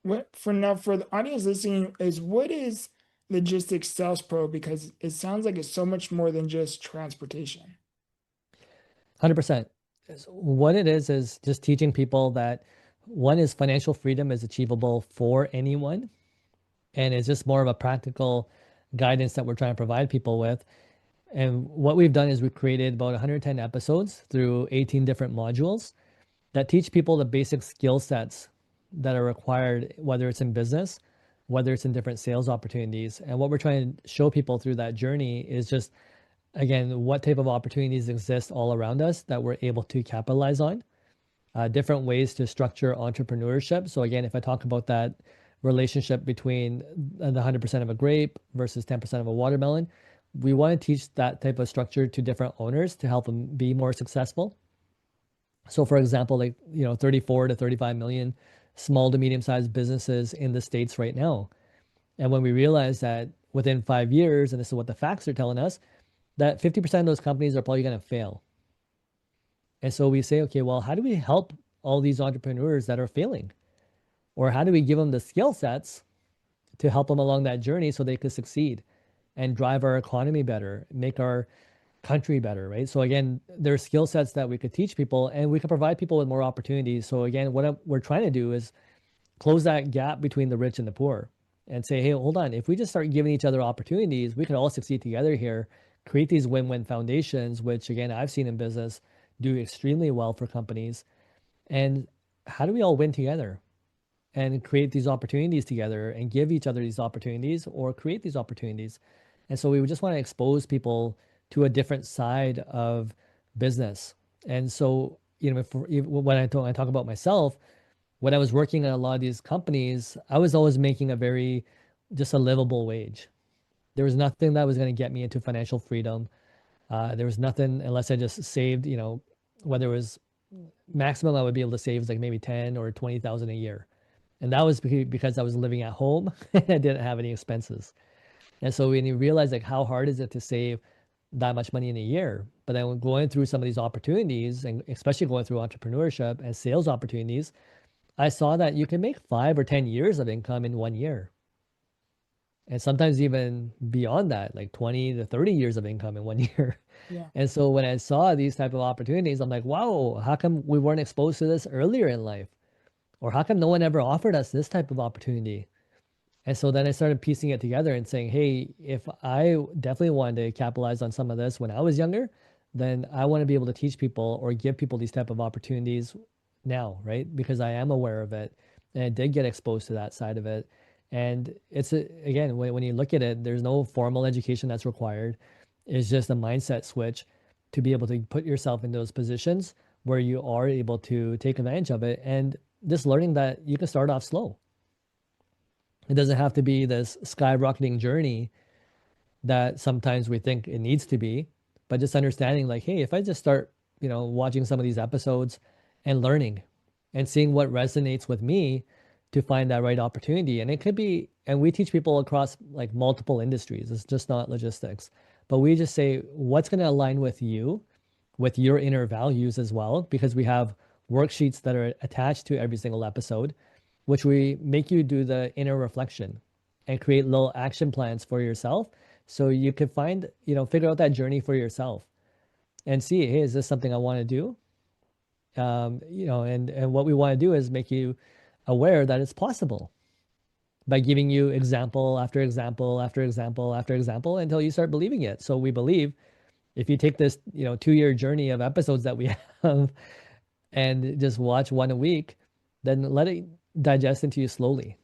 what for now for the audience listening is what is Logistics Sales Pro? Because it sounds like it's so much more than just transportation. 100%. What it is just teaching people that one is financial freedom is achievable for anyone. And it's just more of a practical guidance that we're trying to provide people with. And what we've done is we've created about 110 episodes through 18 different modules that teach people the basic skill sets that are required, whether it's in business, whether it's in different sales opportunities. And what we're trying to show people through that journey is just, again, what type of opportunities exist all around us that we're able to capitalize on, different ways to structure entrepreneurship. So, again, if I talk about that relationship between the 100% of a grape versus 10% of a watermelon, we want to teach that type of structure to different owners to help them be more successful. So for example, like, 34 to 35 million small to medium sized businesses in the States right now. And when we realize that within 5 years, and this is what the facts are telling us, that 50% of those companies are probably going to fail. And so we say, okay, well, how do we help all these entrepreneurs that are failing? Or how do we give them the skill sets to help them along that journey so they could succeed and drive our economy better, make our country better, right? So again, there are skill sets that we could teach people and we could provide people with more opportunities. So again, we're trying to do is close that gap between the rich and the poor and say, hey, hold on, if we just start giving each other opportunities, we can all succeed together here, create these win-win foundations, which again, I've seen in business do extremely well for companies. And how do we all win together and create these opportunities together and give each other these opportunities or create these opportunities? And so we would just want to expose people to a different side of business. And so, when I talk about myself, when I was working at a lot of these companies, I was always making just a livable wage. There was nothing that was going to get me into financial freedom. There was nothing unless I just saved, whether it was maximum I would be able to save is like maybe 10 or 20,000 a year. And that was because I was living at home and I didn't have any expenses. And so when you realize like how hard is it to save that much money in a year, but then going through some of these opportunities and especially going through entrepreneurship and sales opportunities, I saw that you can make 5 or 10 years of income in 1 year. And sometimes even beyond that, like 20 to 30 years of income in 1 year. Yeah. And so when I saw these type of opportunities, I'm like, wow, how come we weren't exposed to this earlier in life? Or how come no one ever offered us this type of opportunity? And so then I started piecing it together and saying, hey, if I definitely wanted to capitalize on some of this when I was younger, then I want to be able to teach people or give people these type of opportunities now, right? Because I am aware of it and I did get exposed to that side of it. And again, when you look at it, there's no formal education that's required. It's just a mindset switch to be able to put yourself in those positions where you are able to take advantage of it and just learning that you can start off slow. It doesn't have to be this skyrocketing journey that sometimes we think it needs to be, but just understanding like, hey, if I just start, watching some of these episodes and learning and seeing what resonates with me to find that right opportunity. And it could be, and we teach people across like multiple industries. It's just not logistics, but we just say what's going to align with you, with your inner values as well, because we have worksheets that are attached to every single episode, which we make you do the inner reflection and create little action plans for yourself. So you could figure out that journey for yourself and see, hey, is this something I want to do? And what we want to do is make you aware that it's possible by giving you example after example after example after example until you start believing it. So we believe if you take this, 2 year journey of episodes that we have and just watch one a week, then let it digest into you slowly.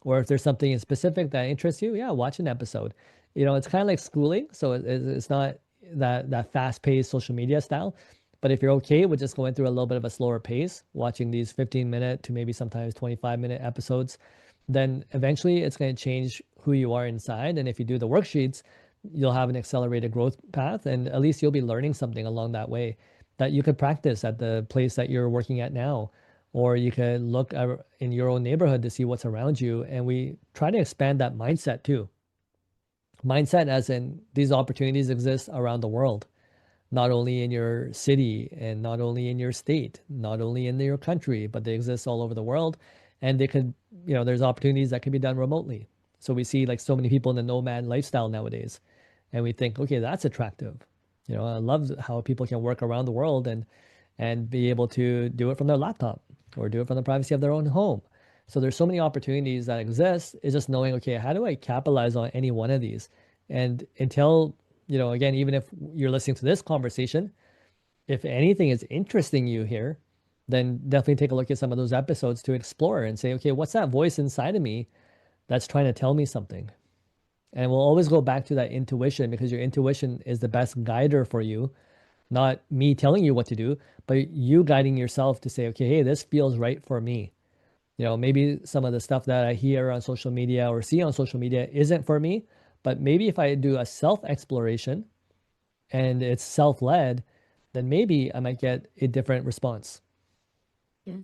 Or if there's something specific that interests you, yeah, watch an episode. It's kind of like schooling, so it's not that fast-paced social media style. But if you're okay with just going through a little bit of a slower pace, watching these 15-minute to maybe sometimes 25-minute episodes, then eventually it's going to change who you are inside. And if you do the worksheets, you'll have an accelerated growth path, and at least you'll be learning something along that way that you could practice at the place that you're working at now, or you could look in your own neighborhood to see what's around you. And we try to expand that mindset too. Mindset as in these opportunities exist around the world, not only in your city and not only in your state, not only in your country, but they exist all over the world. and they could, there's opportunities that can be done remotely. So we see like so many people in the nomad lifestyle nowadays, and we think, okay, that's attractive. I love how people can work around the world and be able to do it from their laptop or do it from the privacy of their own home. So there's so many opportunities that exist. It's just knowing, okay, how do I capitalize on any one of these? And until, again, even if you're listening to this conversation, if anything is interesting you here, then definitely take a look at some of those episodes to explore and say, okay, what's that voice inside of me that's trying to tell me something? And we'll always go back to that intuition, because your intuition is the best guider for you, not me telling you what to do, but you guiding yourself to say, okay, hey, this feels right for me. Maybe some of the stuff that I hear on social media or see on social media isn't for me, but maybe if I do a self exploration and it's self led, then maybe I might get a different response. Yeah.